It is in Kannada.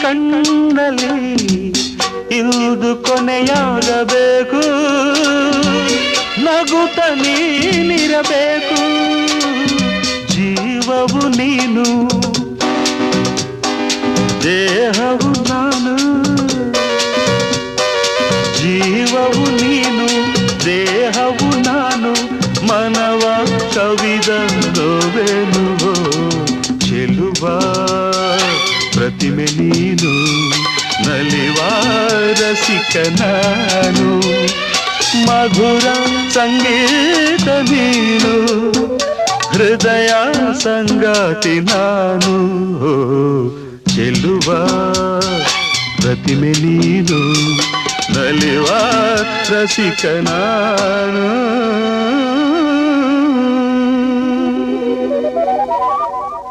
ಕಣ್ಣಲ್ಲಿ ಇದು ಕೊನೆಯಾಗಬೇಕು, ನಗುತ್ತ ನೀನಿರಬೇಕು. ಜೀವವು ನೀನು, ದೇಹವು ನಾನು. ಜೀವವು ನೀನು, ದೇಹವು ನಾನು. ಮನವ ಕವಿದೋವೆನು ಚೆಲುವ ಪ್ರತಿಮೆ ನೀನು, ನಲಿವ ರಸಿಕ ನಾನು. ಮಧುರ ಸಂಗೀತ ನೀನು, ಹೃದಯ ಸಂಗಾತಿ ನಾನು. ಚೆಲುವ ಪ್ರತಿಮೆ ನೀನು, ನಲಿವ ರಸಿಕ ನಾನು.